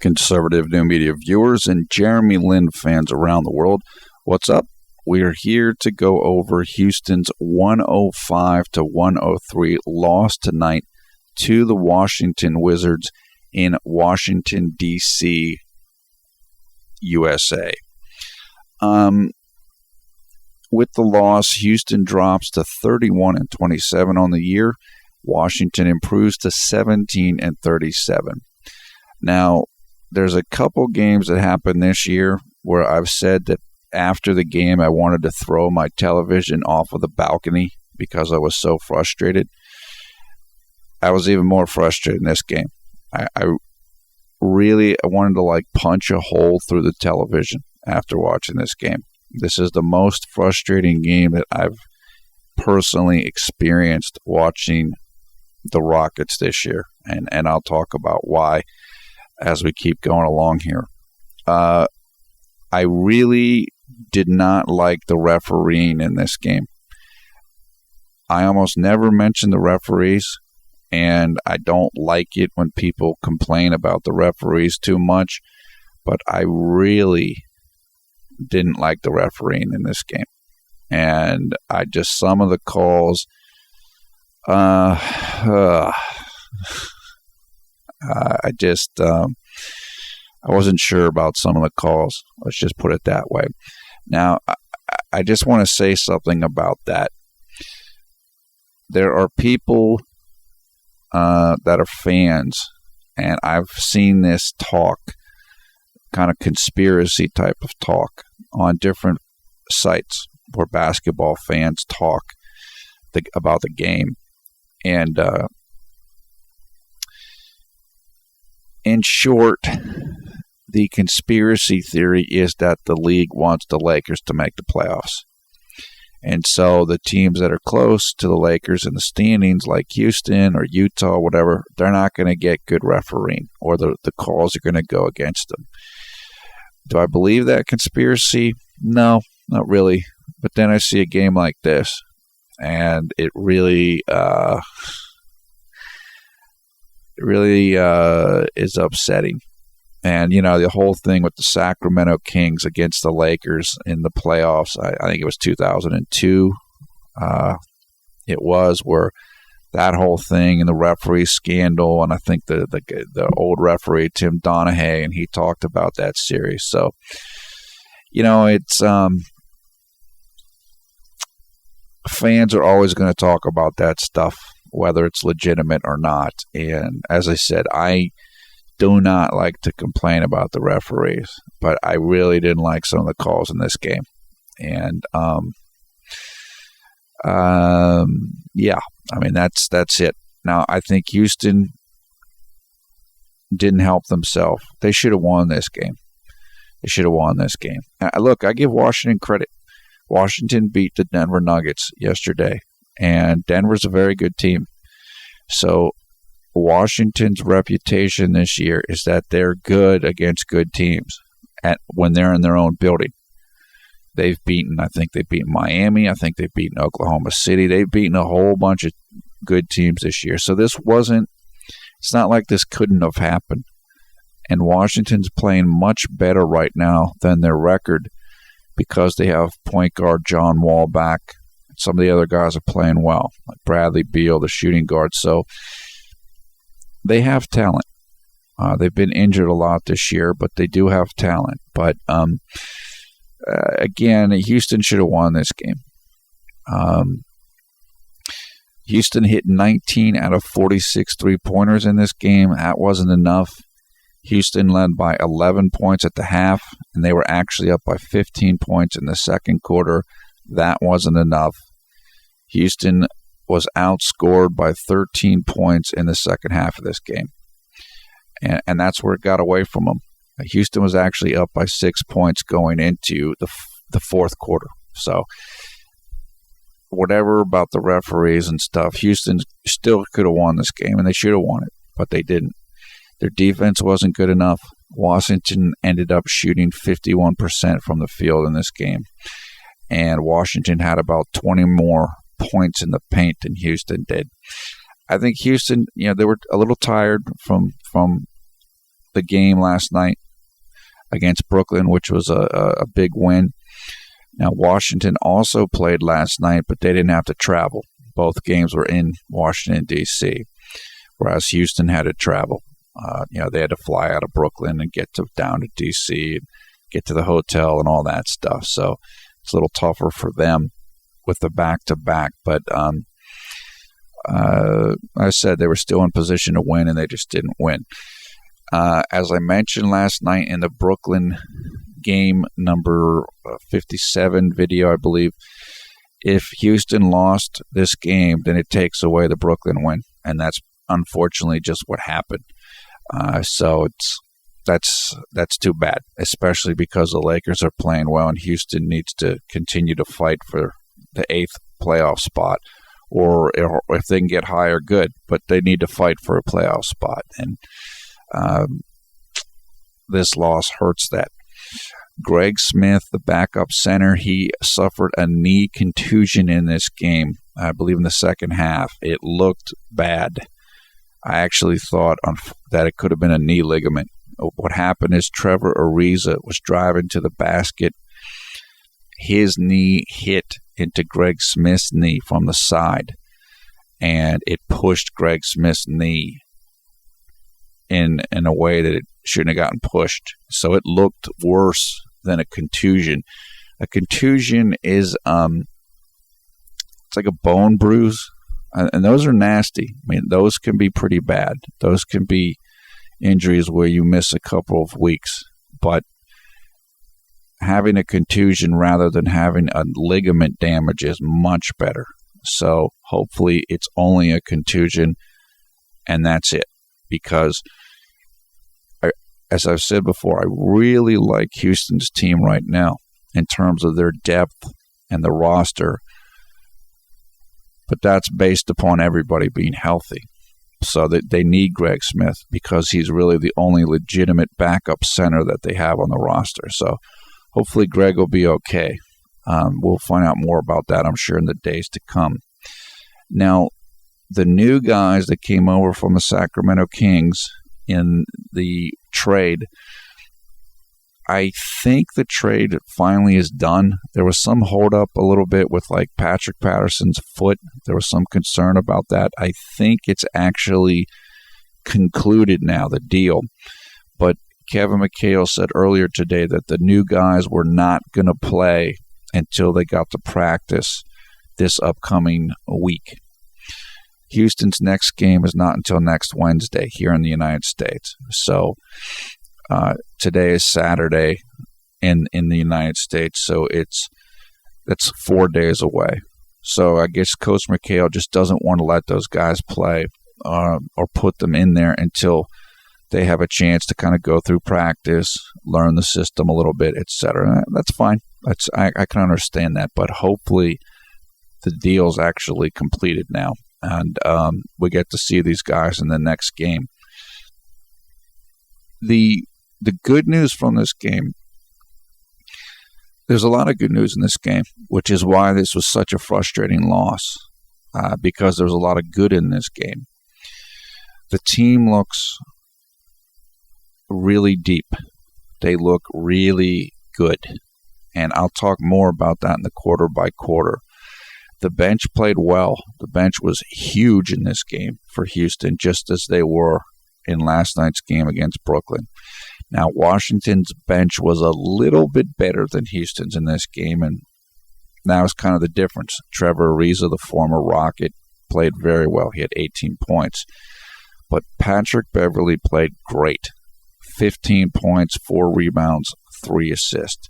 conservative new media viewers and Jeremy Lin fans around the world. What's up? We are here to go over Houston's 105-103 loss tonight to the Washington Wizards in Washington, D.C., USA. With the loss, Houston drops to 31-27 on the year. Washington improves to 17-37. Now, there's a couple games that happened this year where I've said that after the game I wanted to throw my television off of the balcony because I was so frustrated. I was even more frustrated in this game. I wanted to punch a hole through the television after watching this game. This is the most frustrating game that I've personally experienced watching the Rockets this year, and I'll talk about why as we keep going along here. I really did not like the refereeing in this game. I almost never mention the referees, and I don't like it when people complain about the referees too much, but I really didn't like the refereeing in this game. And some of the calls, I wasn't sure about some of the calls. Let's just put it that way. Now, I just want to say something about that. There are people that are fans, and I've seen this talk, kind of conspiracy type of talk, on different sites where basketball fans talk about the game. And in short, the conspiracy theory is that the league wants the Lakers to make the playoffs. And so the teams that are close to the Lakers in the standings, like Houston or Utah, whatever, they're not going to get good refereeing, or the calls are going to go against them. Do I believe that conspiracy? No, not really. But then I see a game like this, and it really is upsetting. And, the whole thing with the Sacramento Kings against the Lakers in the playoffs, I think it was 2002, it was, where that whole thing and the referee scandal, and I think the old referee, Tim Donaghy, and he talked about that series. So, it's fans are always going to talk about that stuff, whether it's legitimate or not. And as I said, I do not like to complain about the referees, but I really didn't like some of the calls in this game. And that's it. Now, I think Houston didn't help themselves. They should have won this game. Look, I give Washington credit. Washington beat the Denver Nuggets yesterday, and Denver's a very good team. So Washington's reputation this year is that they're good against good teams when they're in their own building. I think they've beaten Miami. I think they've beaten Oklahoma City. They've beaten a whole bunch of good teams this year. So it's not like this couldn't have happened. And Washington's playing much better right now than their record because they have point guard John Wall back. Some of the other guys are playing well, like Bradley Beal, the shooting guard. So they have talent. They've been injured a lot this year, but they do have talent. But again, Houston should have won this game. Houston hit 19 out of 46 three-pointers in this game. That wasn't enough. Houston led by 11 points at the half, and they were actually up by 15 points in the second quarter. That wasn't enough. Houston was outscored by 13 points in the second half of this game. And that's where it got away from them. Houston was actually up by 6 points going into the fourth quarter. So whatever about the referees and stuff, Houston still could have won this game, and they should have won it, but they didn't. Their defense wasn't good enough. Washington ended up shooting 51% from the field in this game, and Washington had about 20 more points in the paint than Houston did. I think Houston, they were a little tired from the game last night against Brooklyn, which was a big win. Now, Washington also played last night, but they didn't have to travel. Both games were in Washington, D.C., whereas Houston had to travel. They had to fly out of Brooklyn and get down to D.C., and get to the hotel and all that stuff. So it's a little tougher for them with the back-to-back. But I said they were still in position to win, and they just didn't win. As I mentioned last night in the Brooklyn game number 57 video, I believe, if Houston lost this game, then it takes away the Brooklyn win, and that's unfortunately just what happened. So that's too bad, especially because the Lakers are playing well, and Houston needs to continue to fight for the 8th playoff spot, or if they can get higher, good, but they need to fight for a playoff spot, and this loss hurts that. Greg Smith, the backup center, he suffered a knee contusion in this game, I believe in the second half. It looked bad. I actually thought that it could have been a knee ligament. What happened is Trevor Ariza was driving to the basket. His knee hit into Greg Smith's knee from the side, and it pushed Greg Smith's knee in a way that it shouldn't have gotten pushed. So it looked worse than a contusion. A contusion is it's like a bone bruise, and those are nasty. I mean, those can be pretty bad. Those can be injuries where you miss a couple of weeks. But having a contusion rather than having a ligament damage is much better. So hopefully it's only a contusion, and that's it. Because as I've said before, I really like Houston's team right now in terms of their depth and the roster. But that's based upon everybody being healthy. So that they need Greg Smith because he's really the only legitimate backup center that they have on the roster. So hopefully Greg will be okay. We'll find out more about that, I'm sure, in the days to come. Now, the new guys that came over from the Sacramento Kings in the trade, I think the trade finally is done. There was some hold-up a little bit with like Patrick Patterson's foot. There was some concern about that. I think it's actually concluded now, the deal. But Kevin McHale said earlier today that the new guys were not going to play until they got to practice this upcoming week. Houston's next game is not until next Wednesday here in the United States. So today is Saturday in the United States, so that's 4 days away. So I guess Coach McHale just doesn't want to let those guys play or put them in there until they have a chance to kind of go through practice, learn the system a little bit, etc. That's fine. I can understand that, but hopefully the deal's actually completed now, and we get to see these guys in the next game. The good news from this game, there's a lot of good news in this game, which is why this was such a frustrating loss, because there's a lot of good in this game. The team looks really deep. They look really good. And I'll talk more about that in the quarter by quarter. The bench played well. The bench was huge in this game for Houston, just as they were in last night's game against Brooklyn. Now, Washington's bench was a little bit better than Houston's in this game, and that was kind of the difference. Trevor Ariza, the former Rocket, played very well. He had 18 points. But Patrick Beverley played great. 15 points, 4 rebounds, 3 assists.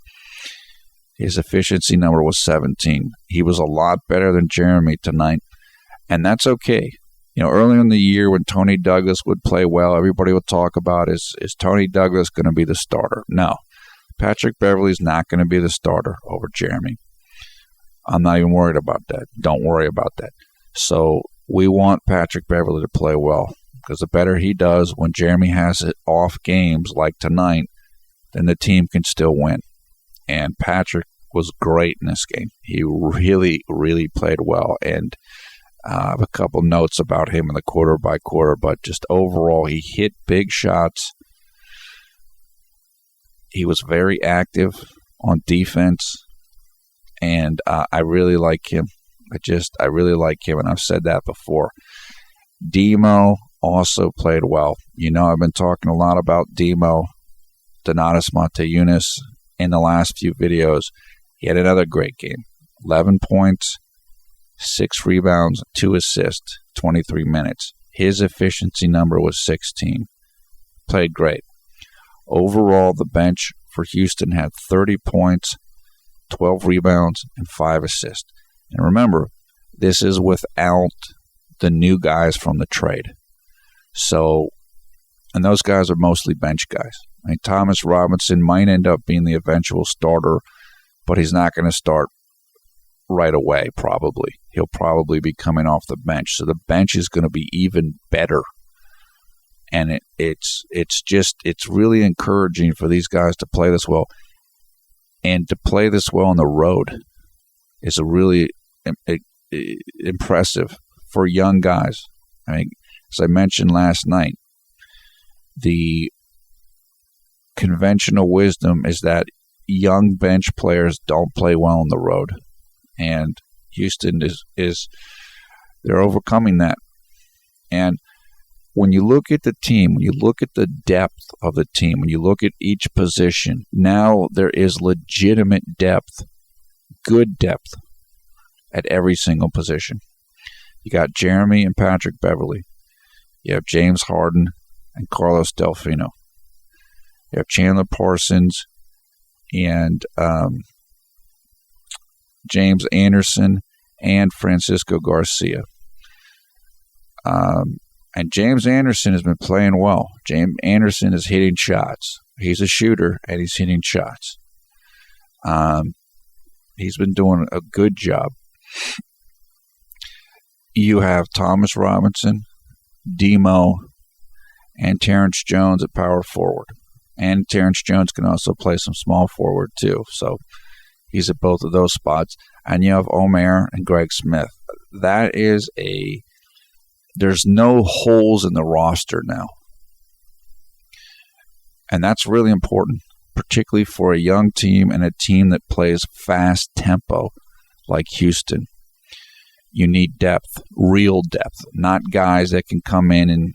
His efficiency number was 17. He was a lot better than Jeremy tonight, and that's okay. You know, earlier in the year when Tony Douglas would play well, everybody would talk about, is Tony Douglas going to be the starter? No. Patrick Beverley's not going to be the starter over Jeremy. I'm not even worried about that. Don't worry about that. So we want Patrick Beverley to play well, because the better he does when Jeremy has it off games like tonight, then the team can still win. And Patrick was great in this game. He really, really played well. And I have a couple notes about him in the quarter by quarter, but just overall, he hit big shots. He was very active on defense, and I really like him. I really like him, and I've said that before. Demo also played well. I've been talking a lot about Demo, Donatas Motiejunas, in the last few videos. He had another great game. 11 points, 6 rebounds, 2 assists, 23 minutes. His efficiency number was 16. Played great. Overall, the bench for Houston had 30 points, 12 rebounds, and 5 assists. And remember, this is without the new guys from the trade. So, and those guys are mostly bench guys. Thomas Robinson might end up being the eventual starter, but he's not going to start right away, probably. He'll probably be coming off the bench. So the bench is going to be even better. And it's really encouraging for these guys to play this well. And to play this well on the road is a really impressive for young guys. As I mentioned last night, the conventional wisdom is that young bench players don't play well on the road. And Houston is they're overcoming that. And when you look at the team, when you look at the depth of the team, when you look at each position, now there is legitimate depth, good depth at every single position. You got Jeremy and Patrick Beverley. You have James Harden and Carlos Delfino. You have Chandler Parsons and James Anderson and Francisco Garcia. And James Anderson has been playing well. James Anderson is hitting shots. He's a shooter, and he's hitting shots. He's been doing a good job. You have Thomas Robinson, Demo, and Terrence Jones at power forward. And Terrence Jones can also play some small forward, too. So he's at both of those spots. And you have Omer and Greg Smith. There's no holes in the roster now. And that's really important, particularly for a young team and a team that plays fast tempo like Houston. You need depth, real depth, not guys that can come in and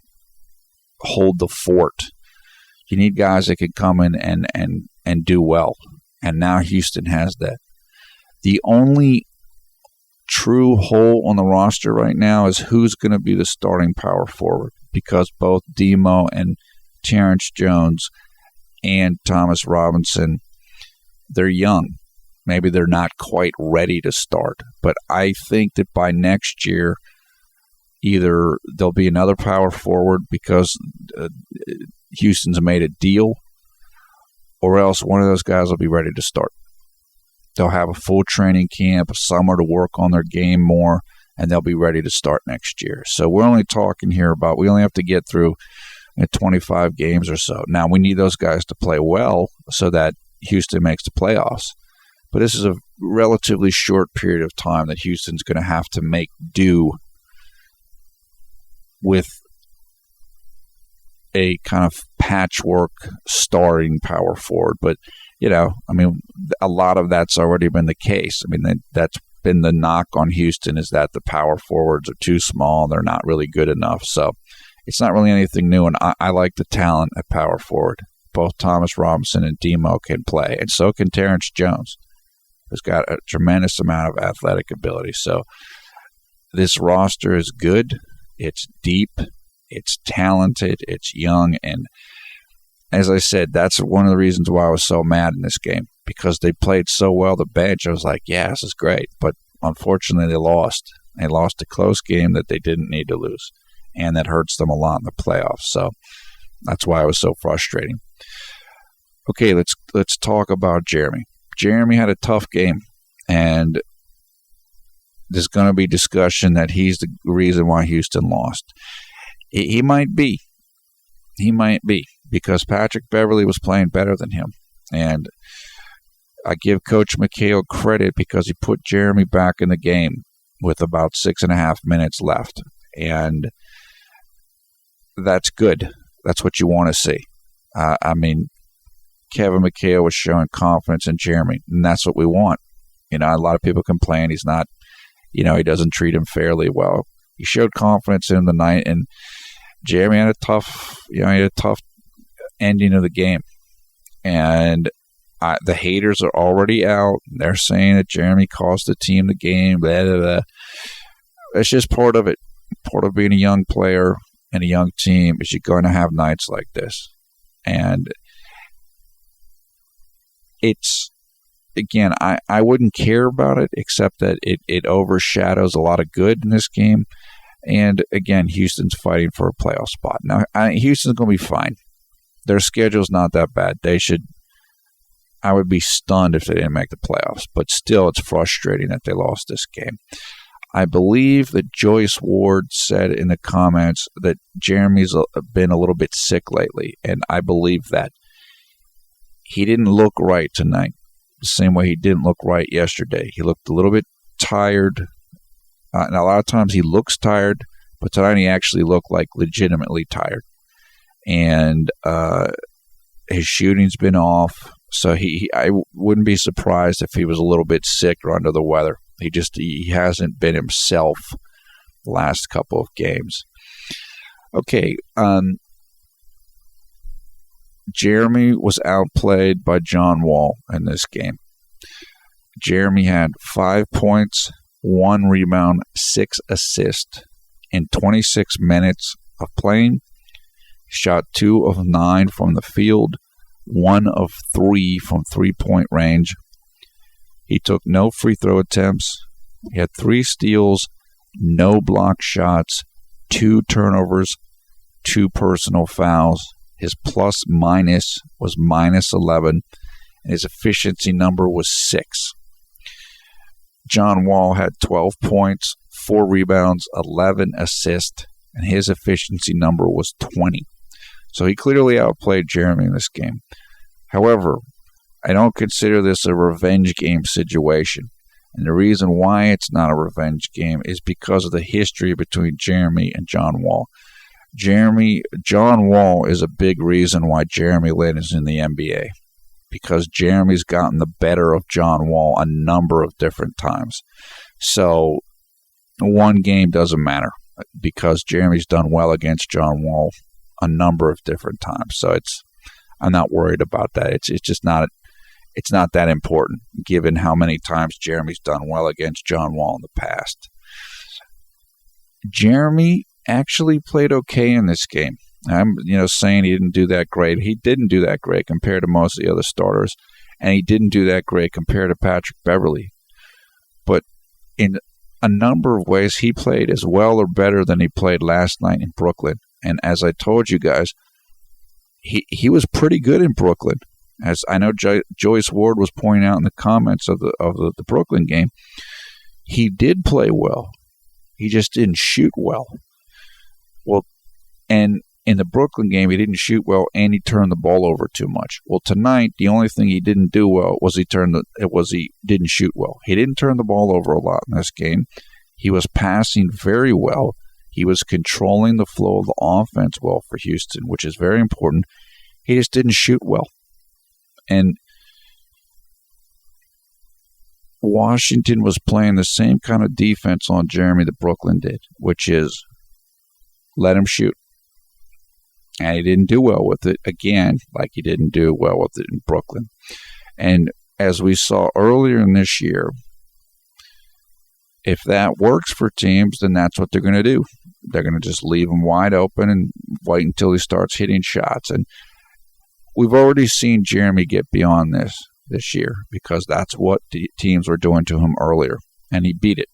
hold the fort. You need guys that can come in and do well. And now Houston has that. The only true hole on the roster right now is who's going to be the starting power forward, because both Demo and Terrence Jones and Thomas Robinson, they're young. Maybe they're not quite ready to start, but I think that by next year, either there'll be another power forward because Houston's made a deal, or else one of those guys will be ready to start. They'll have a full training camp, a summer to work on their game more, and they'll be ready to start next year. So we're only talking here about, we only have to get through 25 games or so. Now, we need those guys to play well so that Houston makes the playoffs. But this is a relatively short period of time that Houston's going to have to make do with a kind of patchwork starting power forward. But, a lot of that's already been the case. That's been the knock on Houston, is that the power forwards are too small. They're not really good enough. So it's not really anything new. And I like the talent at power forward. Both Thomas Robinson and Demo can play, and so can Terrence Jones, who's got a tremendous amount of athletic ability. So this roster is good. It's deep. It's talented. It's young. And as I said, that's one of the reasons why I was so mad in this game, because they played so well the bench. I was like, yeah, this is great. But unfortunately, they lost. They lost a close game that they didn't need to lose, and that hurts them a lot in the playoffs. So that's why it was so frustrating. Okay, let's talk about Jeremy. Jeremy had a tough game, and there's going to be discussion that he's the reason why Houston lost. He might be. He might be, because Patrick Beverley was playing better than him. And I give Coach McHale credit because he put Jeremy back in the game with about 6.5 minutes left. And that's good. That's what you want to see. Kevin McHale was showing confidence in Jeremy, and that's what we want. A lot of people complain he's not, he doesn't treat him fairly. Well, he showed confidence in him tonight, and Jeremy had a tough ending of the game. And the haters are already out. They're saying that Jeremy cost the team the game. Blah, blah, blah. It's just part of it. Part of being a young player and a young team is you're going to have nights like this. And it's, again, I wouldn't care about it except that it overshadows a lot of good in this game. And, again, Houston's fighting for a playoff spot. Now, Houston's going to be fine. Their schedule's not that bad. I would be stunned if they didn't make the playoffs. But still, it's frustrating that they lost this game. I believe that Joyce Ward said in the comments that Jeremy's been a little bit sick lately, and I believe that. He didn't look right tonight, the same way he didn't look right yesterday. He looked a little bit tired, and a lot of times he looks tired, but tonight he actually looked like legitimately tired. And his shooting's been off, so I wouldn't be surprised if he was a little bit sick or under the weather. He hasn't been himself the last couple of games. Okay, Jeremy was outplayed by John Wall in this game. Jeremy had 5 points, 1 rebound, 6 assists in 26 minutes of playing. Shot 2 of 9 from the field, 1 of 3 from three-point range. He took no free throw attempts. He had 3 steals, no block shots, 2 turnovers, 2 personal fouls. His plus-minus was -11, and his efficiency number was 6. John Wall had 12 points, 4 rebounds, 11 assists, and his efficiency number was 20. So he clearly outplayed Jeremy in this game. However, I don't consider this a revenge game situation. And the reason why it's not a revenge game is because of the history between Jeremy and John Wall. John Wall is a big reason why Jeremy Lin is in the NBA. Because Jeremy's gotten the better of John Wall a number of different times. So one game doesn't matter because Jeremy's done well against John Wall a number of different times. So I'm not worried about that. It's just not that important given how many times Jeremy's done well against John Wall in the past. Jeremy actually played okay in this game. I'm saying he didn't do that great. He didn't do that great compared to most of the other starters, and he didn't do that great compared to Patrick Beverley. But in a number of ways, he played as well or better than he played last night in Brooklyn. And as I told you guys, he was pretty good in Brooklyn. As I know Joyce Ward was pointing out in the comments of the Brooklyn game, he did play well. He just didn't shoot well. Well, and in the Brooklyn game, he didn't shoot well, and he turned the ball over too much. Well, tonight, the only thing he didn't do well was he didn't shoot well. He didn't turn the ball over a lot in this game. He was passing very well. He was controlling the flow of the offense well for Houston, which is very important. He just didn't shoot well. And Washington was playing the same kind of defense on Jeremy that Brooklyn did, which is let him shoot. And he didn't do well with it, again, like he didn't do well with it in Brooklyn. And as we saw earlier in this year, if that works for teams, then that's what they're going to do. They're going to just leave him wide open and wait until he starts hitting shots. And we've already seen Jeremy get beyond this year because that's what the teams were doing to him earlier, and he beat it.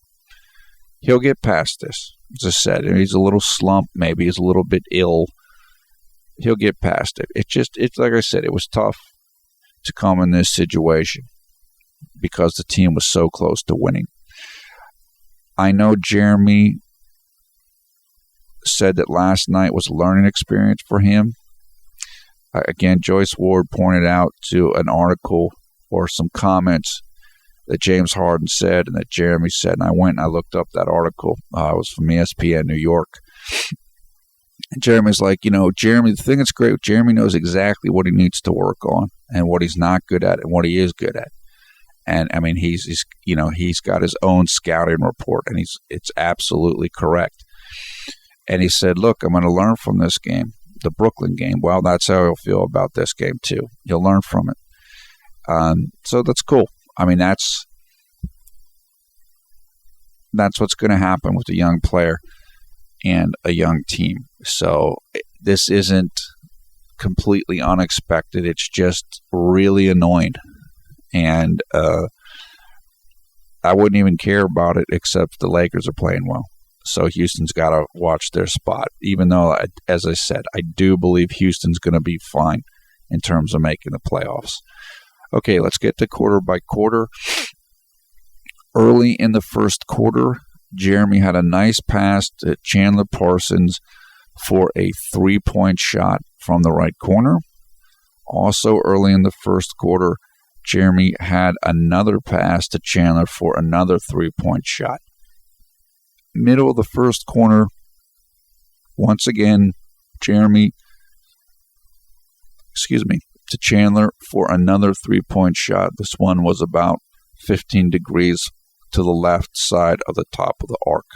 He'll get past this. As I said, he's a little slumped, maybe he's a little bit ill. He'll get past it. It's like I said, it was tough to come in this situation because the team was so close to winning. I know Jeremy said that last night was a learning experience for him. Again, Joyce Ward pointed out to an article or some comments that James Harden said and that Jeremy said, and I went and I looked up that article. It was from ESPN New York. Jeremy's like, Jeremy, the thing that's great, Jeremy knows exactly what he needs to work on and what he's not good at and what he is good at. And I mean, he's got his own scouting report, and it's absolutely correct. And he said, look, I'm going to learn from this game, the Brooklyn game. Well, that's how he'll feel about this game too. He'll learn from it. So that's cool. I mean, that's what's going to happen with a young player and a young team. So this isn't completely unexpected. It's just really annoying. And I wouldn't even care about it except the Lakers are playing well. So Houston's got to watch their spot, even though, as I said, I do believe Houston's going to be fine in terms of making the playoffs. Okay, let's get to quarter by quarter. Early in the first quarter, Jeremy had a nice pass to Chandler Parsons for a three-point shot from the right corner. Also early in the first quarter, Jeremy had another pass to Chandler for another three-point shot. Middle of the first quarter, once again, Jeremy, to Chandler for another three-point shot. This one was about 15 degrees to the left side of the top of the arc.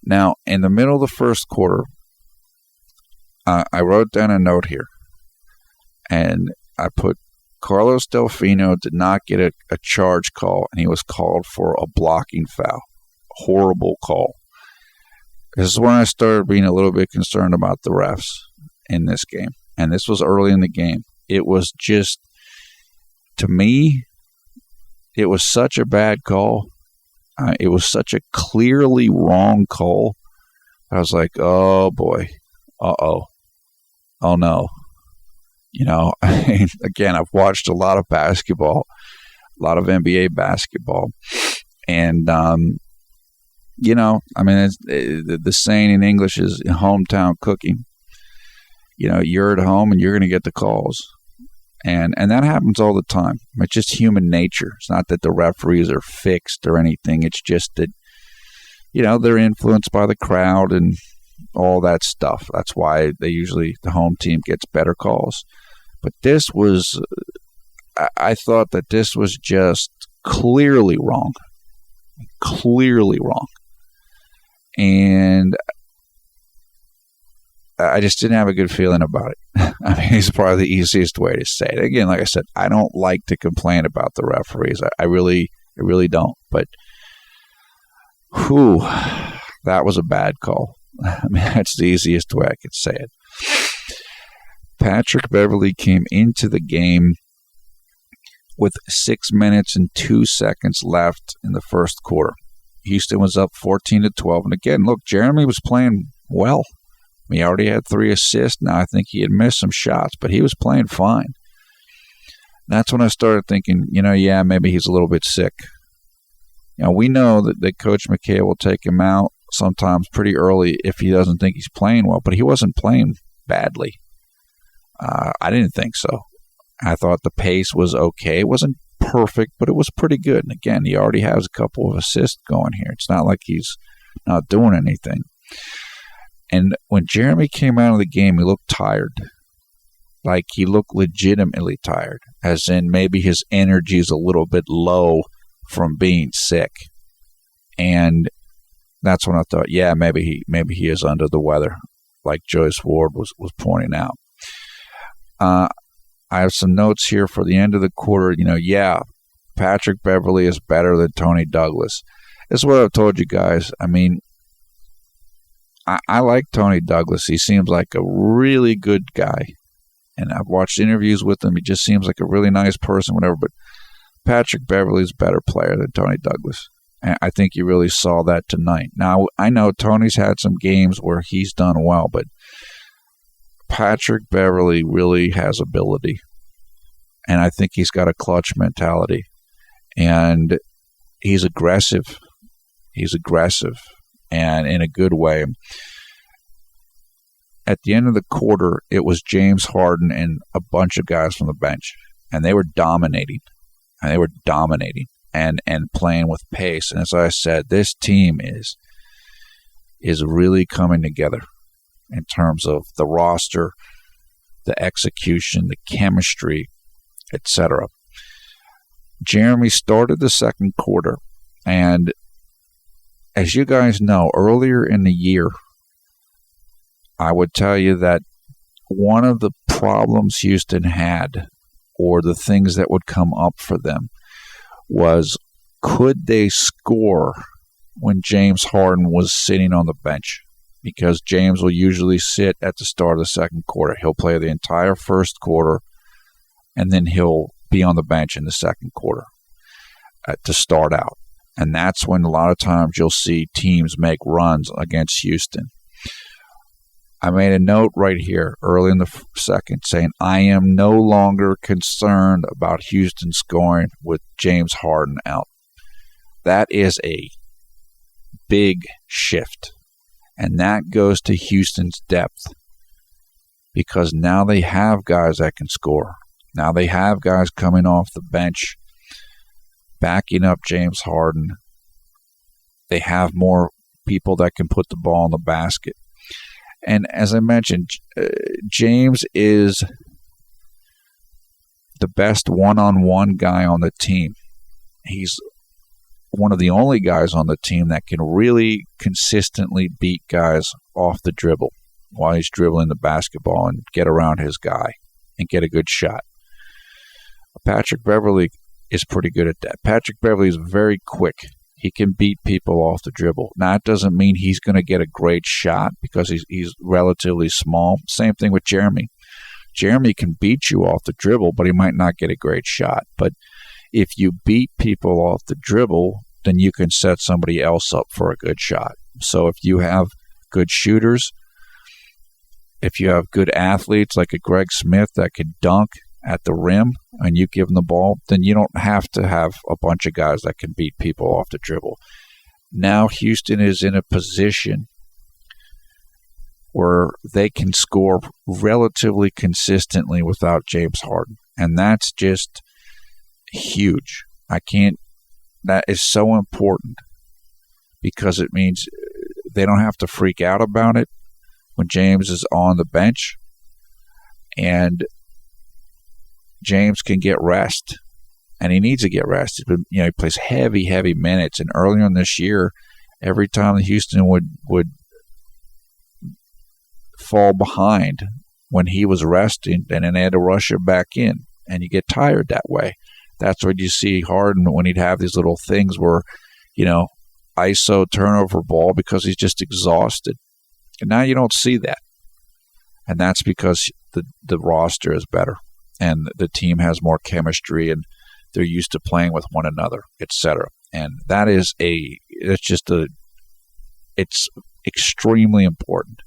Now, in the middle of the first quarter, I wrote down a note here, and I put Carlos Delfino did not get a charge call, and he was called for a blocking foul. Horrible call. This is when I started being a little bit concerned about the refs in this game, and this was early in the game. It was just, to me, it was such a bad call. It was such a clearly wrong call. I was like, oh boy, oh no. Again, I've watched a lot of basketball, a lot of NBA basketball, and the saying in English is hometown cooking. You're at home and you're going to get the calls. And that happens all the time. It's just human nature. It's not that the referees are fixed or anything. It's just that, they're influenced by the crowd and all that stuff. That's why the home team gets better calls. But this was, I thought that this was just clearly wrong. Clearly wrong. And I just didn't have a good feeling about it. I mean, it's probably the easiest way to say it. Again, like I said, I don't like to complain about the referees. I really don't. But, that was a bad call. I mean, that's the easiest way I could say it. Patrick Beverley came into the game with 6 minutes and 2 seconds left in the first quarter. Houston was up 14-12. And again, look, Jeremy was playing well. He already had 3 assists. Now, I think he had missed some shots, but he was playing fine. That's when I started thinking, maybe he's a little bit sick. We know that Coach McHale will take him out sometimes pretty early if he doesn't think he's playing well, but he wasn't playing badly. I didn't think so. I thought the pace was okay. It wasn't perfect, but it was pretty good. And again, he already has a couple of assists going here. It's not like he's not doing anything. And when Jeremy came out of the game, he looked tired. Like he looked legitimately tired, as in maybe his energy is a little bit low from being sick. And that's when I thought, maybe he is under the weather, like Joyce Ward was pointing out. I have some notes here for the end of the quarter. Patrick Beverley is better than Tony Douglas. This is what I've told you guys. I mean, I like Tony Douglas. He seems like a really good guy. And I've watched interviews with him. He just seems like a really nice person, whatever. But Patrick Beverley is a better player than Tony Douglas. And I think you really saw that tonight. Now, I know Tony's had some games where he's done well, but Patrick Beverley really has ability. And I think he's got a clutch mentality. And he's aggressive. And in a good way. At the end of the quarter, it was James Harden and a bunch of guys from the bench. And they were dominating. And playing with pace. And as I said, this team is really coming together. in terms of the roster, the execution, the chemistry, etc. Jeremy started the second quarter, and as you guys know, earlier in the year, I would tell you that one of the problems Houston had, or the things that would come up for them, was could they score when James Harden was sitting on the bench? Because James will usually sit at the start of the second quarter. He'll play the entire first quarter, and then he'll be on the bench in the second quarter to start out. And that's when a lot of times you'll see teams make runs against Houston. I made a note right here early in the second saying, I am no longer concerned about Houston scoring with James Harden out. That is a big shift. And that goes to Houston's depth, because now they have guys that can score. Now they have guys coming off the bench, backing up James Harden. They have more people that can put the ball in the basket. And as I mentioned, James is the best one-on-one guy on the team. He's one of the only guys on the team that can really consistently beat guys off the dribble while he's dribbling the basketball and get around his guy and get a good shot. Patrick Beverley is pretty good at that. Patrick Beverley is very quick. He can beat people off the dribble. Now, it doesn't mean he's going to get a great shot because he's relatively small. Same thing with Jeremy. Jeremy can beat you off the dribble, but he might not get a great shot. But if you beat people off the dribble, then you can set somebody else up for a good shot. So if you have good shooters, if you have good athletes like a Greg Smith that can dunk at the rim and you give them the ball, then you don't have to have a bunch of guys that can beat people off the dribble. Now Houston is in a position where they can score relatively consistently without James Harden. And that's just huge. That is so important, because it means they don't have to freak out about it when James is on the bench, and James can get rest, and he needs to get rest. He plays heavy minutes, and earlier in this year, every time the Houston would fall behind when he was resting, and then they had to rush him back in, and you get tired that way. That's what you see Harden when he'd have these little things where, ISO turnover ball because he's just exhausted. And now you don't see that. And that's because the roster is better and the team has more chemistry and they're used to playing with one another, etc. And that is it's extremely important.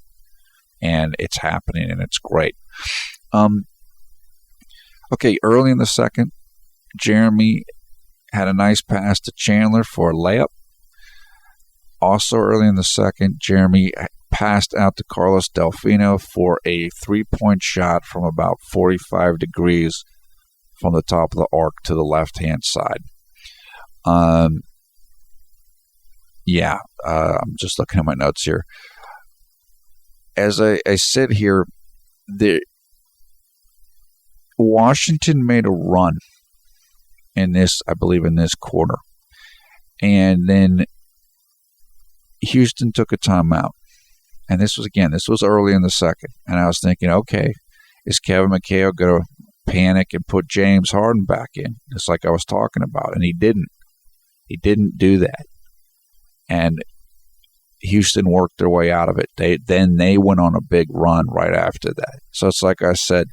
And it's happening and it's great. Okay, early in the second, Jeremy had a nice pass to Chandler for a layup. Also early in the second, Jeremy passed out to Carlos Delfino for a three-point shot from about 45 degrees from the top of the arc to the left-hand side. I'm just looking at my notes here. As I sit here, Washington made a run in this quarter. And then Houston took a timeout. And this was early in the second. And I was thinking, okay, is Kevin McHale going to panic and put James Harden back in? Just like I was talking about. And he didn't. He didn't do that. And Houston worked their way out of it. They went on a big run right after that. So it's like I said,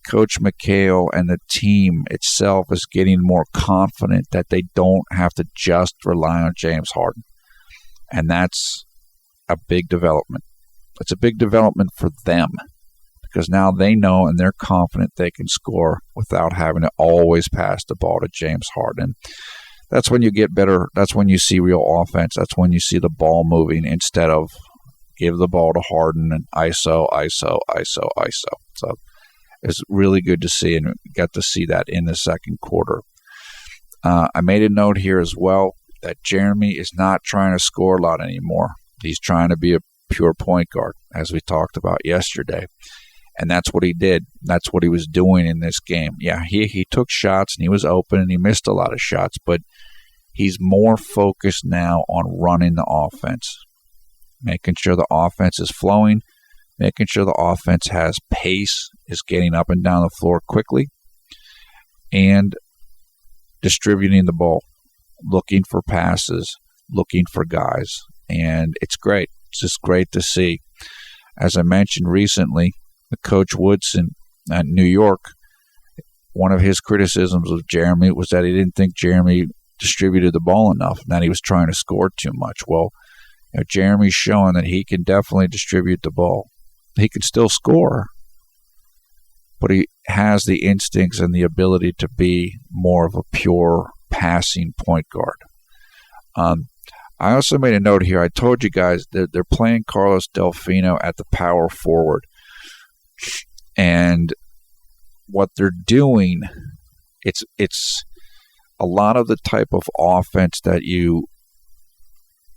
Coach McHale and the team itself is getting more confident that they don't have to just rely on James Harden. And that's a big development. It's a big development for them because now they know and they're confident they can score without having to always pass the ball to James Harden. That's when you get better. That's when you see real offense. That's when you see the ball moving instead of give the ball to Harden and ISO. So it's really good to see, and got to see that in the second quarter. I made a note here as well that Jeremy is not trying to score a lot anymore. He's trying to be a pure point guard, as we talked about yesterday. And that's what he did. That's what he was doing in this game. Yeah, he took shots and he was open and he missed a lot of shots, but he's more focused now on running the offense, making sure the offense is flowing, making sure the offense has pace, is getting up and down the floor quickly, and distributing the ball, looking for passes, looking for guys. And it's great. It's just great to see. As I mentioned recently, Coach Woodson at New York, one of his criticisms of Jeremy was that he didn't think Jeremy distributed the ball enough and that he was trying to score too much. Well, Jeremy's showing that he can definitely distribute the ball. He can still score, but he has the instincts and the ability to be more of a pure passing point guard. I also made a note here. I told you guys that they're playing Carlos Delfino at the power forward. And what they're doing, it's a lot of the type of offense that you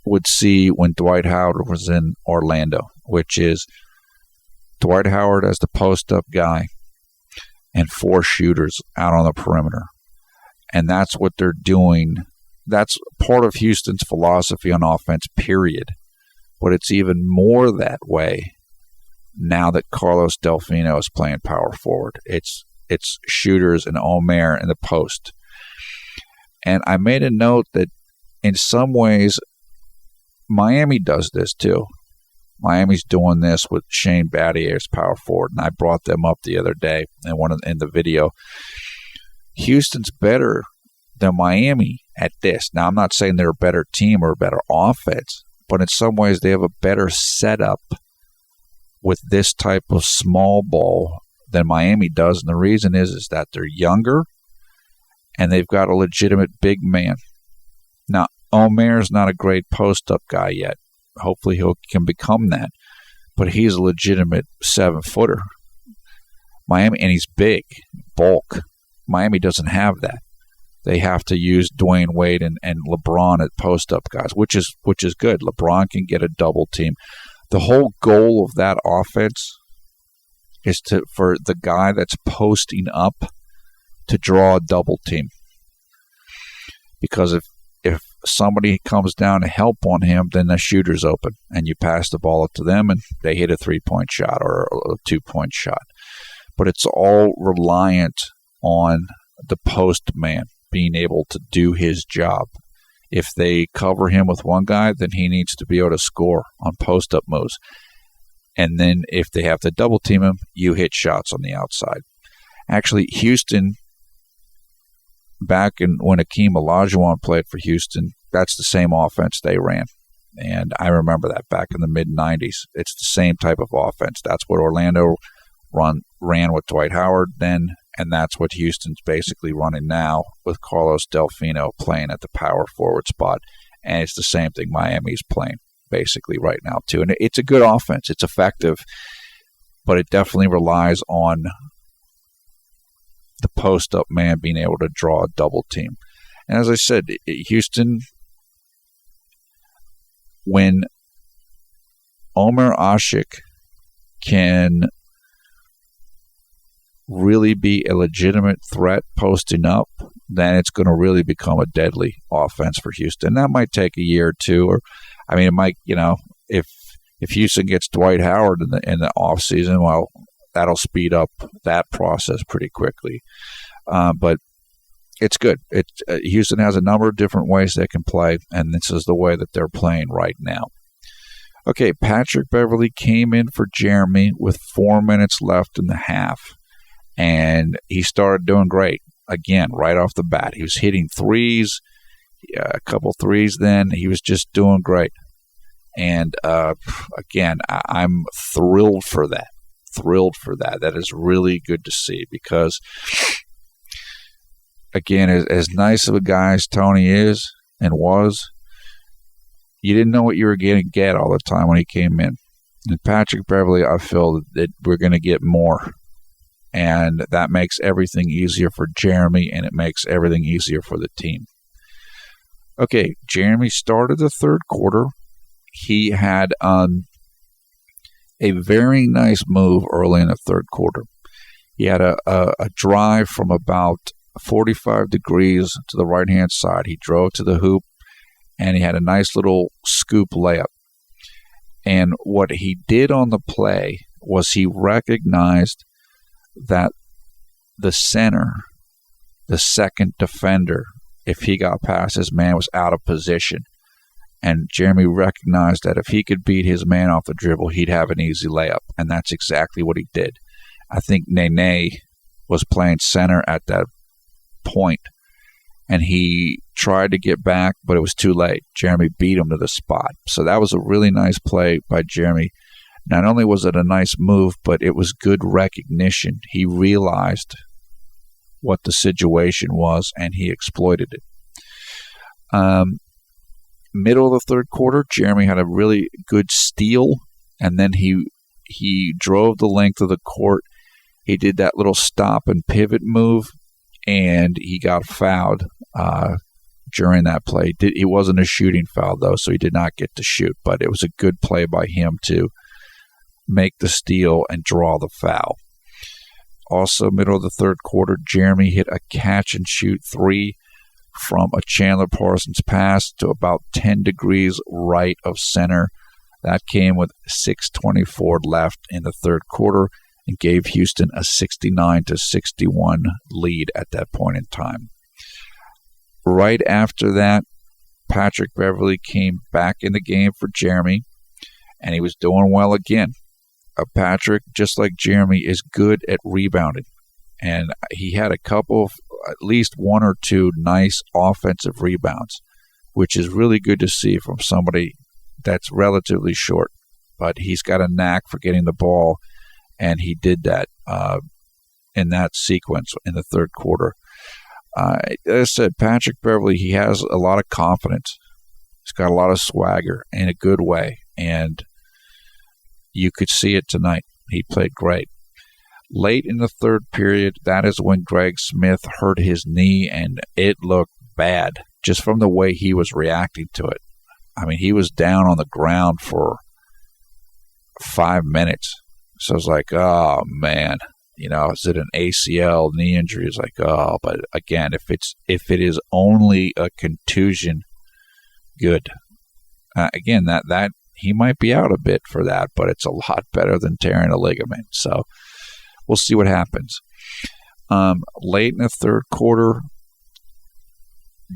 would see when Dwight Howard was in Orlando, which is Dwight Howard as the post-up guy and 4 shooters out on the perimeter. And that's what they're doing. That's part of Houston's philosophy on offense, period. But it's even more that way now that Carlos Delfino is playing power forward. It's shooters and Omer in the post. And I made a note that in some ways, Miami does this too. Miami's doing this with Shane Battier's power forward, and I brought them up the other day in the video. Houston's better than Miami at this. Now, I'm not saying they're a better team or a better offense, but in some ways they have a better setup with this type of small ball than Miami does. And the reason is that they're younger and they've got a legitimate big man. Now, Omer's not a great post-up guy yet. Hopefully he can become that. But he's a legitimate 7-footer. Miami, and he's big, bulk. Miami doesn't have that. They have to use Dwayne Wade and LeBron at post-up guys, which is good. LeBron can get a double team. The whole goal of that offense is for the guy that's posting up to draw a double team. Because if somebody comes down to help on him, then the shooter's open, and you pass the ball up to them, and they hit a 3-point shot or a 2-point shot. But it's all reliant on the post man being able to do his job. If they cover him with one guy, then he needs to be able to score on post-up moves. And then if they have to double team him, you hit shots on the outside. Actually, Houston, back when Akeem Olajuwon played for Houston, that's the same offense they ran. And I remember that back in the mid-'90s. It's the same type of offense. That's what Orlando ran with Dwight Howard then, and that's what Houston's basically running now with Carlos Delfino playing at the power forward spot. And it's the same thing Miami's playing basically right now too. And it's a good offense. It's effective, but it definitely relies on the post-up man being able to draw a double team. And as I said, Houston, when Omer Asik can really be a legitimate threat posting up, then it's going to really become a deadly offense for Houston. That might take a year or two, or it might, if Houston gets Dwight Howard in the offseason, well, that'll speed up that process pretty quickly. But it's good. Houston has a number of different ways they can play, and this is the way that they're playing right now. Okay, Patrick Beverley came in for Jeremy with 4 minutes left in the half. And he started doing great again right off the bat. He was hitting threes, a couple threes then. He was just doing great. And again, I'm thrilled for that. That is really good to see because, again, as nice of a guy as Tony is and was, you didn't know what you were going to get all the time when he came in. And Patrick Beverley, I feel that we're going to get more. And that makes everything easier for Jeremy, and it makes everything easier for the team. Okay, Jeremy started the third quarter. He had a very nice move early in the third quarter. He had a drive from about 45 degrees to the right-hand side. He drove to the hoop, and he had a nice little scoop layup. And what he did on the play was he recognized that the center, the second defender, if he got past his man, was out of position. And Jeremy recognized that if he could beat his man off the dribble, he'd have an easy layup. And that's exactly what he did. I think Nene was playing center at that point, and he tried to get back, but it was too late. Jeremy beat him to the spot. So that was a really nice play by Jeremy. Not only was it a nice move, but it was good recognition. He realized what the situation was, and he exploited it. Middle of the third quarter, Jeremy had a really good steal, and then he drove the length of the court. He did that little stop and pivot move, and he got fouled during that play. It wasn't a shooting foul, though, so he did not get to shoot, but it was a good play by him to make the steal and draw the foul. Also, middle of the third quarter, Jeremy hit a catch-and-shoot three from a Chandler Parsons pass to about 10 degrees right of center. That came with 6:24 left in the third quarter and gave Houston a 69-61 lead at that point in time. Right after that, Patrick Beverley came back in the game for Jeremy, and he was doing well again. Patrick, just like Jeremy, is good at rebounding, and he had a couple of, at least one or two nice offensive rebounds, which is really good to see from somebody that's relatively short, but he's got a knack for getting the ball, and he did that in that sequence in the third quarter. As I said, Patrick Beverley, he has a lot of confidence. He's got a lot of swagger in a good way, and you could see it tonight. He played great. Late in the third period, that is when Greg Smith hurt his knee, and it looked bad just from the way he was reacting to it. I mean, he was down on the ground for 5 minutes. So it's like, oh, man, is it an ACL knee injury? It's like, oh, but again, if it is only a contusion, good. Again, that he might be out a bit for that, but it's a lot better than tearing a ligament. So we'll see what happens. Late in the third quarter,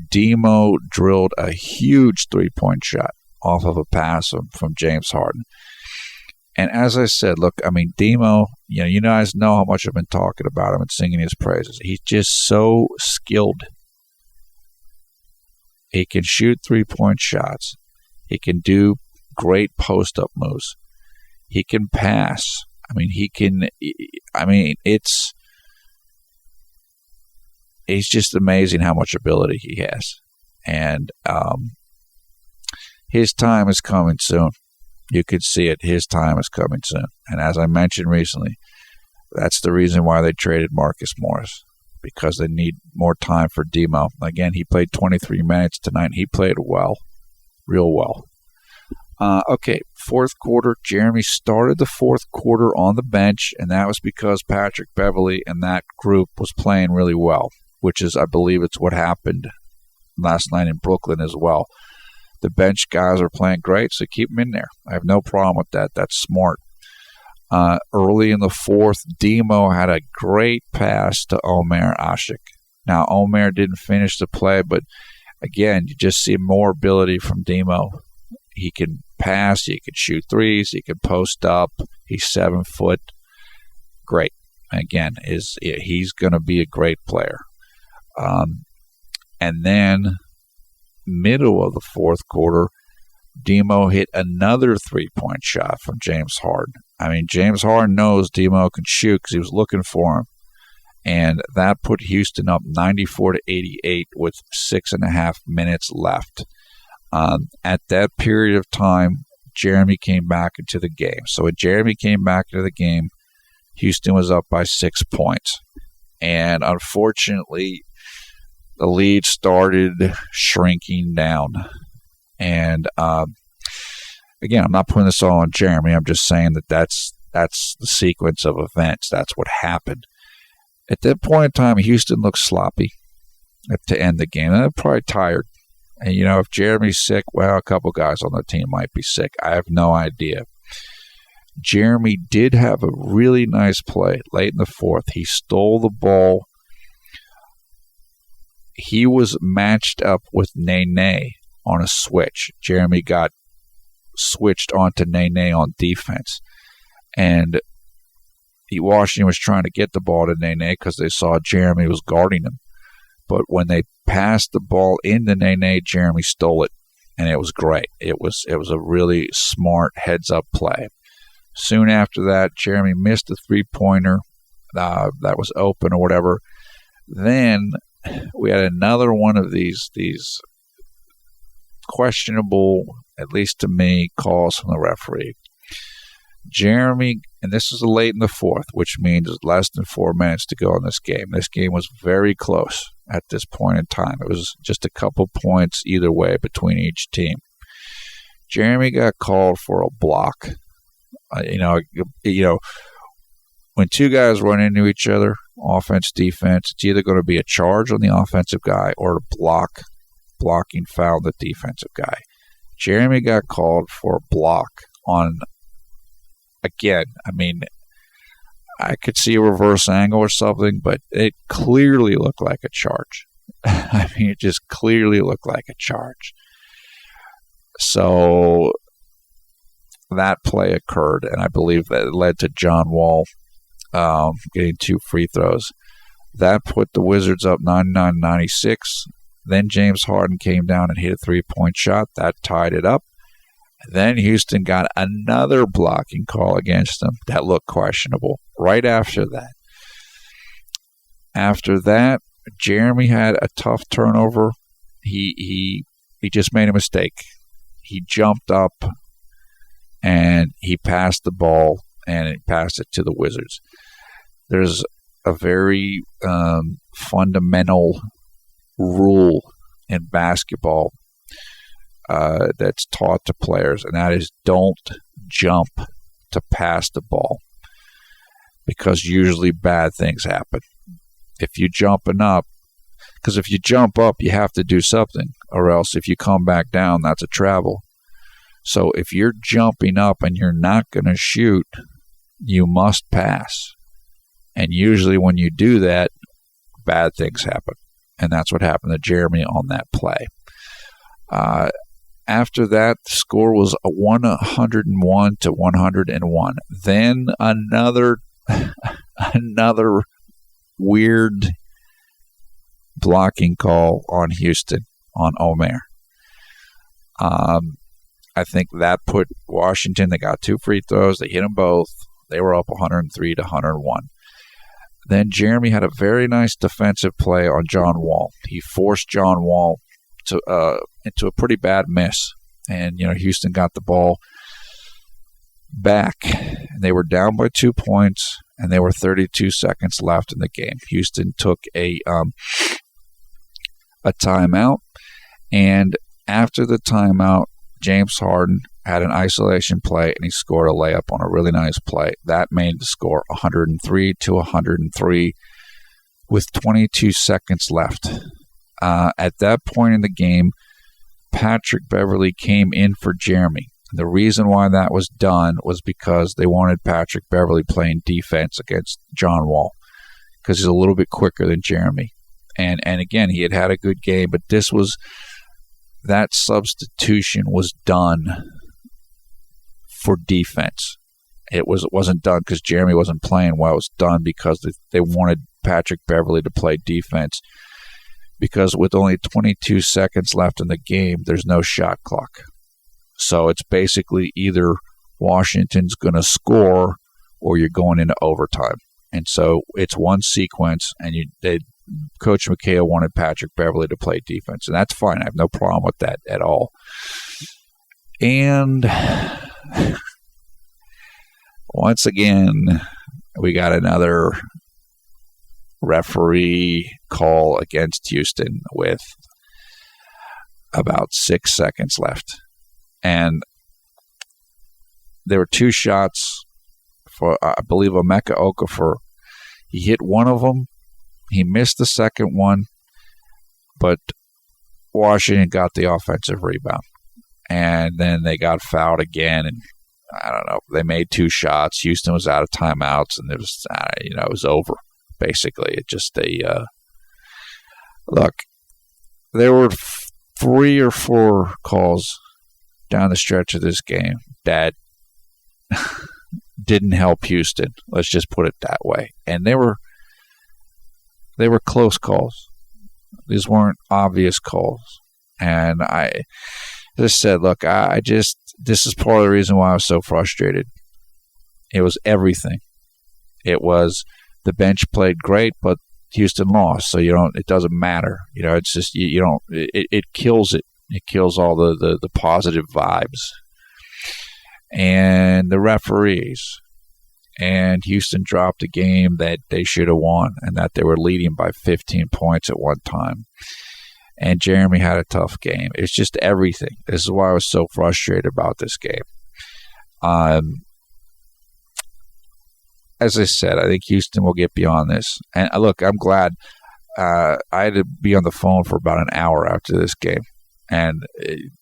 Demo drilled a huge three-point shot off of a pass from James Harden. And as I said, look, I mean, Demo, you guys know how much I've been talking about him and singing his praises. He's just so skilled. He can shoot three-point shots. He can do great post-up moves. He can pass. It's just amazing how much ability he has. And his time is coming soon. You could see it. His time is coming soon. And as I mentioned recently, that's the reason why they traded Marcus Morris, because they need more time for Demo. Again, he played 23 minutes tonight. He played well, real well. Okay, fourth quarter. Jeremy started the fourth quarter on the bench, and that was because Patrick Beverley and that group was playing really well, which is, I believe, it's what happened last night in Brooklyn as well. The bench guys are playing great, so keep them in there. I have no problem with that. That's smart. Early in the fourth, Demo had a great pass to Omer Ashik. Now, Omer didn't finish the play, but again, you just see more ability from Demo. He can pass, he can shoot threes, he can post up. He's 7 foot. Great. Again, he's going to be a great player. And then, middle of the fourth quarter, Demo hit another three-point shot from James Harden. I mean, James Harden knows Demo can shoot because he was looking for him. And that put Houston up 94-88 with 6.5 minutes left. At that period of time, Jeremy came back into the game. So when Jeremy came back into the game, Houston was up by 6 points. And unfortunately, the lead started shrinking down. And again, I'm not putting this all on Jeremy. I'm just saying that's the sequence of events. That's what happened. At that point in time, Houston looked sloppy to end the game. They're probably tired. And, if Jeremy's sick, well, a couple guys on the team might be sick. I have no idea. Jeremy did have a really nice play late in the fourth. He stole the ball. He was matched up with Nene on a switch. Jeremy got switched onto Nene on defense. And Washington was trying to get the ball to Nene because they saw Jeremy was guarding him. But when they passed the ball into Nene, Jeremy stole it, and it was great. It was a really smart heads-up play. Soon after that, Jeremy missed a three-pointer that was open or whatever. Then we had another one of these questionable, at least to me, calls from the referee. Jeremy, and this is late in the fourth, which means less than 4 minutes to go in this game. This game was very close at this point in time. It was just a couple points either way between each team. Jeremy got called for a block. When two guys run into each other, offense, defense, it's either going to be a charge on the offensive guy or a blocking foul on the defensive guy. Jeremy got called for a block on, again, I could see a reverse angle or something, but it clearly looked like a charge. It just clearly looked like a charge. So that play occurred, and I believe that it led to John Wall getting 2 free throws. That put the Wizards up 99-96. Then James Harden came down and hit a 3-point shot. That tied it up. Then Houston got another blocking call against them that looked questionable right after that. After that, Jeremy had a tough turnover. He just made a mistake. He jumped up and he passed the ball, and he passed it to the Wizards. There's a very fundamental rule in basketball that's taught to players, and that is don't jump to pass the ball, because usually bad things happen. If you're jumping up, because if you jump up, you have to do something, or else if you come back down, that's a travel. So if you're jumping up and you're not going to shoot, you must pass. And usually when you do that, bad things happen. And that's what happened to Jeremy on that play. After that, the score was 101-101. Then another weird blocking call on Houston, on Omer. I think that put Washington, they got 2 free throws. They hit them both. They were up 103-101. Then Jeremy had a very nice defensive play on John Wall. He forced John Wall into a pretty bad miss. And, Houston got the ball back. They were down by 2 points, and there were 32 seconds left in the game. Houston took a timeout, and after the timeout, James Harden had an isolation play, and he scored a layup on a really nice play. That made the score 103-103 with 22 seconds left. At that point in the game, Patrick Beverley came in for Jeremy. The reason why that was done was because they wanted Patrick Beverley playing defense against John Wall, because he's a little bit quicker than Jeremy. And again, he had a good game, but that substitution was done for defense. It wasn't done because Jeremy wasn't playing well. It was done because they wanted Patrick Beverley to play defense, because with only 22 seconds left in the game, there's no shot clock. So it's basically either Washington's going to score or you're going into overtime. And so it's one sequence, and Coach McHale wanted Patrick Beverley to play defense, and that's fine. I have no problem with that at all. And once again, we got another referee call against Houston with about 6 seconds left. And there were two shots for, I believe, Emeka Okafor. He hit one of them. He missed the second one, but Washington got the offensive rebound. And then they got fouled again, and I don't know. They made two shots. Houston was out of timeouts, and it was, it was over. Basically, it just look. There were 3 or 4 calls down the stretch of this game that didn't help Houston. Let's just put it that way. And they were close calls. These weren't obvious calls. And I just said, look, this is part of the reason why I was so frustrated. It was everything. It was the bench played great, but Houston lost, so it doesn't matter. It's just it kills it. It kills all the positive vibes. And the referees. And Houston dropped a game that they should have won, and that they were leading by 15 points at one time. And Jeremy had a tough game. It's just everything. This is why I was so frustrated about this game. As I said, I think Houston will get beyond this. And look, I'm glad. I had to be on the phone for about an hour after this game, and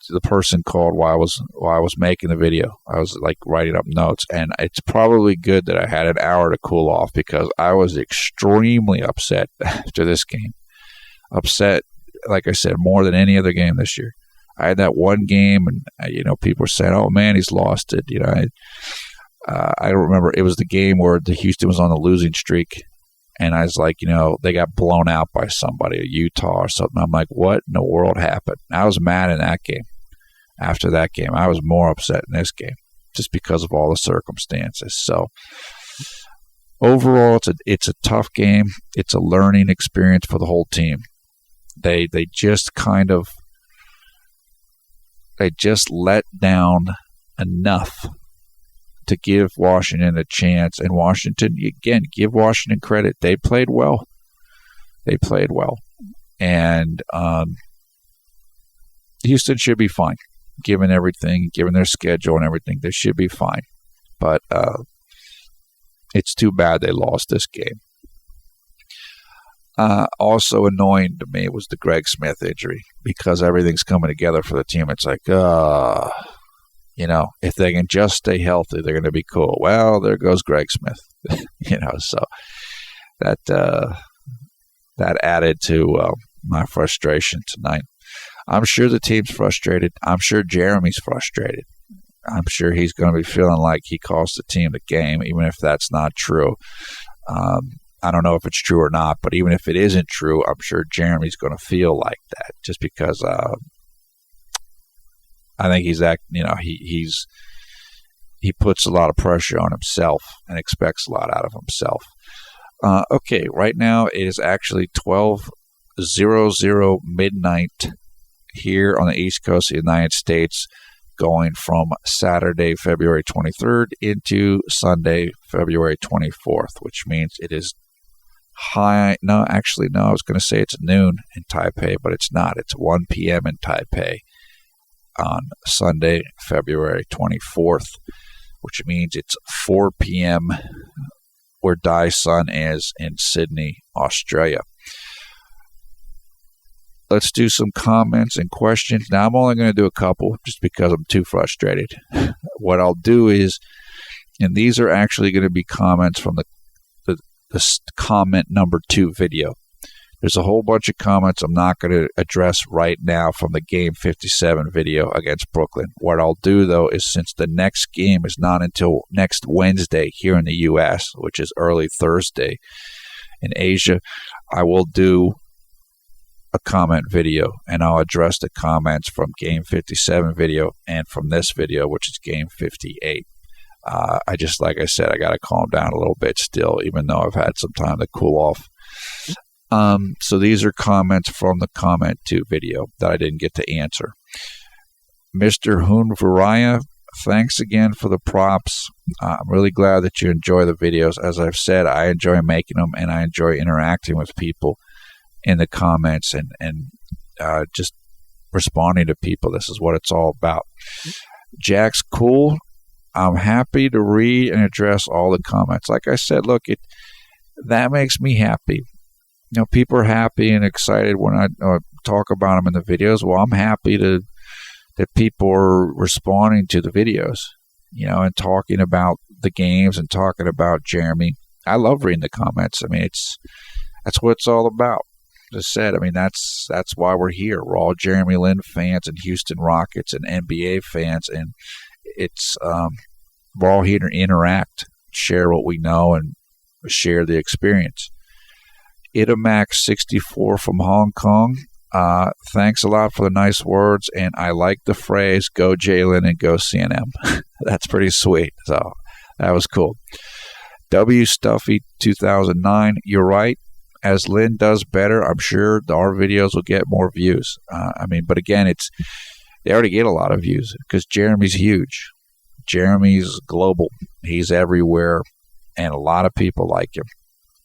the person called while I was making the video. I was like writing up notes, and it's probably good that I had an hour to cool off, because I was extremely upset after this game. Upset, like I said, more than any other game this year. I had that one game, and people were saying, "Oh man, he's lost it." I don't remember. It was the game where the Houston was on the losing streak, and I was like, they got blown out by somebody, Utah or something. I'm like, what in the world happened? I was mad in that game. After that game, I was more upset in this game, just because of all the circumstances. So overall, it's a tough game. It's a learning experience for the whole team. They just let down enough to give Washington a chance. And Washington, again, give Washington credit. They played well. And Houston should be fine, given everything, given their schedule and everything. They should be fine. But it's too bad they lost this game. Also annoying to me was the Greg Smith injury, because everything's coming together for the team. It's like, if they can just stay healthy, they're going to be cool. Well, there goes Greg Smith. So that added to my frustration tonight. I'm sure the team's frustrated. I'm sure Jeremy's frustrated. I'm sure he's going to be feeling like he cost the team the game, even if that's not true. I don't know if it's true or not, but even if it isn't true, I'm sure Jeremy's going to feel like that, just because I think he puts a lot of pressure on himself and expects a lot out of himself. Okay, right now it is actually 12:00 midnight here on the East Coast of the United States, going from Saturday, February 23rd into Sunday, February 24th, which means it is I was going to say it's noon in Taipei, but it's not. It's 1 p.m. in Taipei on Sunday, February 24th, which means it's 4 p.m. where Dai Sun is in Sydney, Australia. Let's do some comments and questions. Now, I'm only going to do a couple just because I'm too frustrated. What I'll do is, and these are actually going to be comments from the comment number 2 video. There's a whole bunch of comments I'm not going to address right now from the Game 57 video against Brooklyn. What I'll do, though, is since the next game is not until next Wednesday here in the U.S., which is early Thursday in Asia, I will do a comment video, and I'll address the comments from Game 57 video and from this video, which is Game 58. Like I said, I got to calm down a little bit still, even though I've had some time to cool off. So these are comments from the comment 2 video that I didn't get to answer. Mr. Hunvaraya, thanks again for the props. I'm really glad that you enjoy the videos. As I've said, I enjoy making them, and I enjoy interacting with people in the comments and just responding to people. This is what it's all about. Jack's cool. I'm happy to read and address all the comments. Like I said, look, that makes me happy. People are happy and excited when I talk about them in the videos. Well, I'm happy that people are responding to the videos, and talking about the games and talking about Jeremy. I love reading the comments. I mean, that's what it's all about. As I said, I mean, that's why we're here. We're all Jeremy Lin fans and Houston Rockets and NBA fans, and it's we're all here to interact, share what we know, and share the experience. Itamax64 from Hong Kong. Thanks a lot for the nice words, and I like the phrase "Go J-Lin and go CNM." That's pretty sweet. So that was cool. W Stuffy 2009. You're right. As Lin does better, I'm sure our videos will get more views. But again, they already get a lot of views because Jeremy's huge. Jeremy's global. He's everywhere, and a lot of people like him.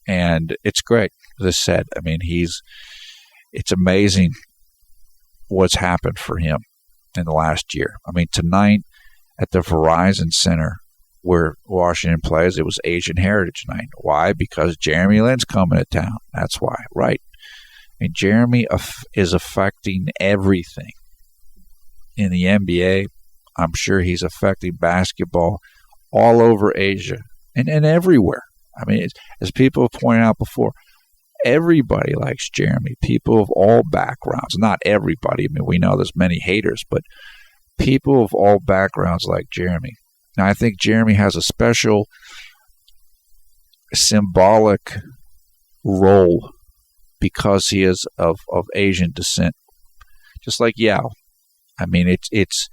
And it's great. As I said, I mean, it's amazing what's happened for him in the last year. I mean, tonight at the Verizon Center where Washington plays, it was Asian Heritage Night. Why? Because Jeremy Lin's coming to town. That's why, right? I mean, Jeremy is affecting everything in the NBA. I'm sure he's affecting basketball all over Asia and everywhere. I mean, as people have pointed out before, everybody likes Jeremy. People of all backgrounds. Not everybody. I mean, we know there's many haters, but people of all backgrounds like Jeremy. Now, I think Jeremy has a special symbolic role because he is of Asian descent. Just like Yao. I mean, it's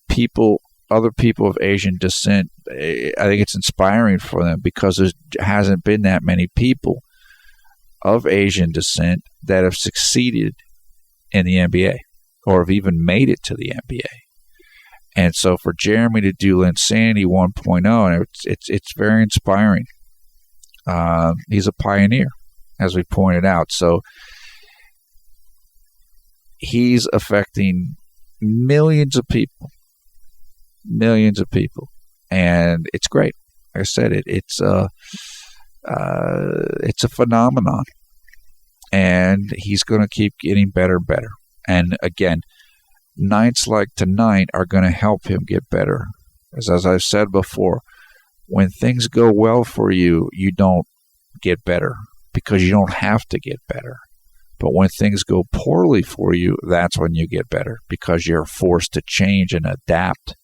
people, other people of Asian descent. I think it's inspiring for them because there hasn't been that many people of Asian descent that have succeeded in the NBA or have even made it to the NBA. And so for Jeremy to do Linsanity 1.0, it's very inspiring. He's a pioneer, as we pointed out. So he's affecting millions of people. And it's great. Like I said, it's a phenomenon, and he's going to keep getting better and better. And again, nights like tonight are going to help him get better. As I've said before, when things go well for you, you don't get better because you don't have to get better. But when things go poorly for you, that's when you get better because you're forced to change and adapt.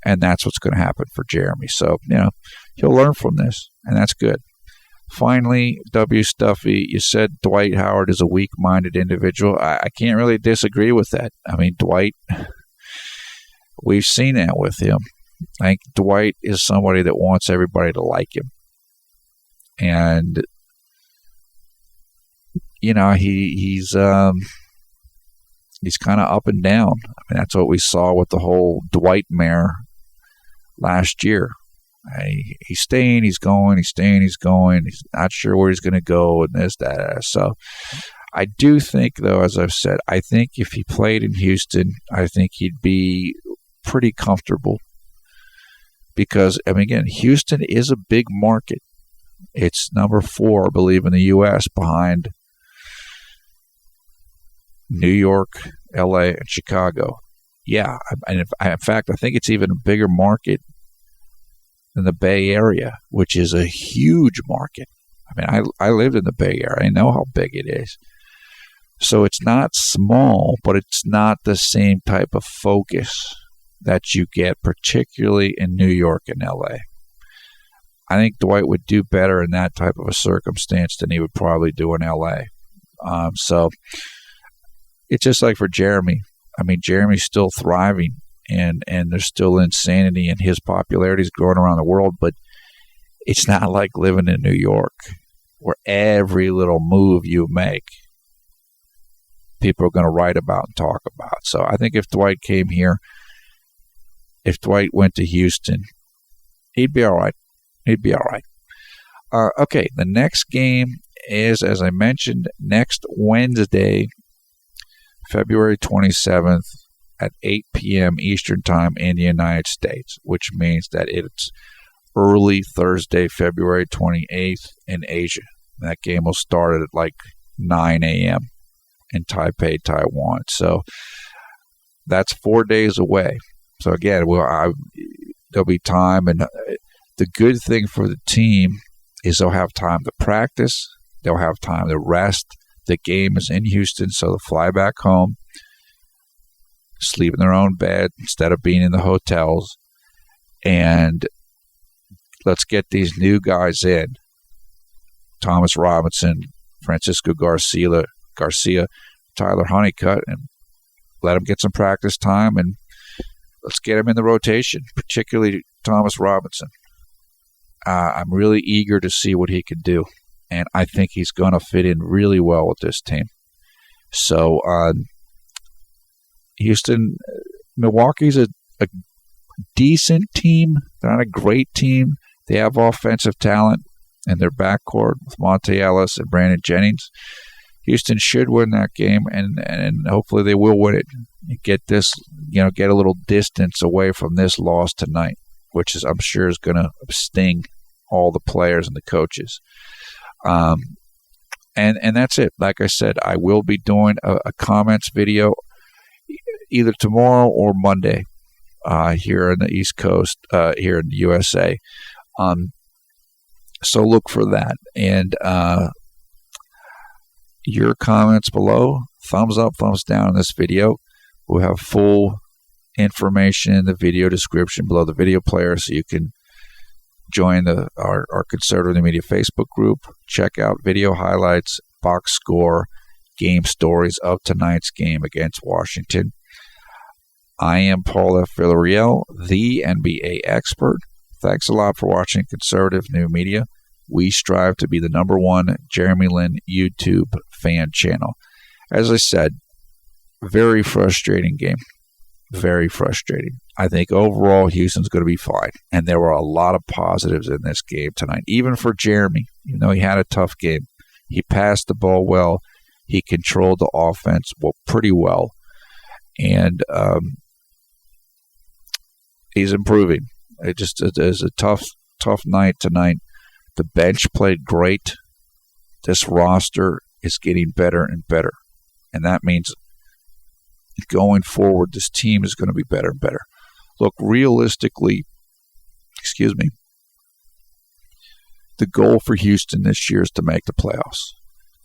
And that's what's going to happen for Jeremy. So, he'll learn from this, and that's good. Finally, W. Stuffy, you said Dwight Howard is a weak-minded individual. I can't really disagree with that. I mean, Dwight, we've seen that with him. I think Dwight is somebody that wants everybody to like him. And, he's kind of up and down. I mean, that's what we saw with the whole Dwight mare last year. He's staying, he's going, he's staying, he's going. He's not sure where he's going to go and this, that. So I do think, though, as I've said, I think if he played in Houston, I think he'd be pretty comfortable. Because, again, Houston is a big market. It's number 4, I believe, in the U.S. behind New York, L.A., and Chicago. Yeah, and in fact, I think it's even a bigger market than the Bay Area, which is a huge market. I mean, I lived in the Bay Area. I know how big it is. So it's not small, but it's not the same type of focus that you get, particularly in New York and L.A. I think Dwight would do better in that type of a circumstance than he would probably do in L.A. So it's just like for Jeremy. I mean, Jeremy's still thriving, and there's still insanity, and his popularity is growing around the world, but it's not like living in New York, where every little move you make, people are going to write about and talk about. So I think if Dwight came here, if Dwight went to Houston, he'd be all right. He'd be all right. Okay, the next game is, as I mentioned, next Wednesday, February 27th, at 8 p.m. Eastern Time in the United States, which means that it's early Thursday, February 28th in Asia. That game will start at like 9 a.m. in Taipei, Taiwan. So that's 4 days away. So again, there'll be time. And the good thing for the team is they'll have time to practice. They'll have time to rest. The game is in Houston, so they'll fly back home, sleep in their own bed instead of being in the hotels. And let's get these new guys in. Thomas Robinson, Francisco Garcia, Tyler Honeycutt, and let them get some practice time, and let's get him in the rotation, particularly Thomas Robinson. I'm really eager to see what he can do, and I think he's going to fit in really well with this team. So, Milwaukee's a decent team. They're not a great team. They have offensive talent in their backcourt with Monte Ellis and Brandon Jennings. Houston should win that game, and hopefully they will win it. Get a little distance away from this loss tonight, which I'm sure is going to sting all the players and the coaches. And that's it. Like I said, I will be doing a comments video either tomorrow or Monday here in the East Coast, here in the USA. So look for that. And your comments below, thumbs up, thumbs down in this video. We'll have full information in the video description below the video player, so you can join our Conservative Media Facebook group. Check out video highlights, box score, game stories of tonight's game against Washington. I am Paul F. Villarreal, the NBA expert. Thanks a lot for watching Conservative New Media. We strive to be the #1 Jeremy Lin YouTube fan channel. As I said, very frustrating game. Very frustrating. I think overall Houston's going to be fine. And there were a lot of positives in this game tonight, even for Jeremy. Even though he had a tough game, he passed the ball well. He controlled the offense pretty well. And he's improving. It is a tough night tonight. The bench played great. This roster is getting better and better. And that means going forward, this team is going to be better and better. Look, realistically, the goal for Houston this year is to make the playoffs.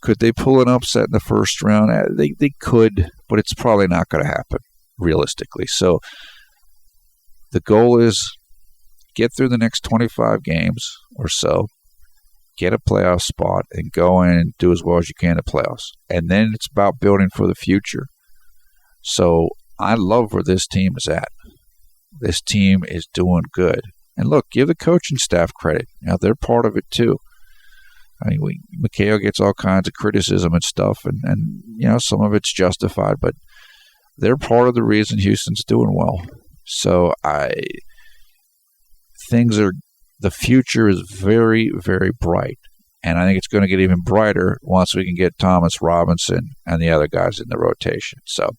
Could they pull an upset in the first round? They could, but it's probably not going to happen, realistically. So the goal is get through the next 25 games or so, get a playoff spot, and go in and do as well as you can in the playoffs. And then it's about building for the future. So I love where this team is at. This team is doing good. And look, give the coaching staff credit. Now, they're part of it too. I mean, Mikhail gets all kinds of criticism and stuff, and some of it's justified, but they're part of the reason Houston's doing well. So the future is very, very bright. And I think it's going to get even brighter once we can get Thomas Robinson and the other guys in the rotation. So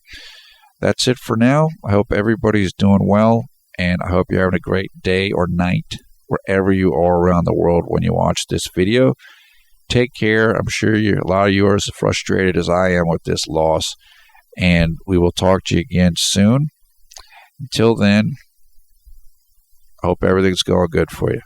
that's it for now. I hope everybody's doing well, and I hope you're having a great day or night wherever you are around the world when you watch this video. Take care. I'm sure a lot of you are as frustrated as I am with this loss, and we will talk to you again soon. Until then, I hope everything's going good for you.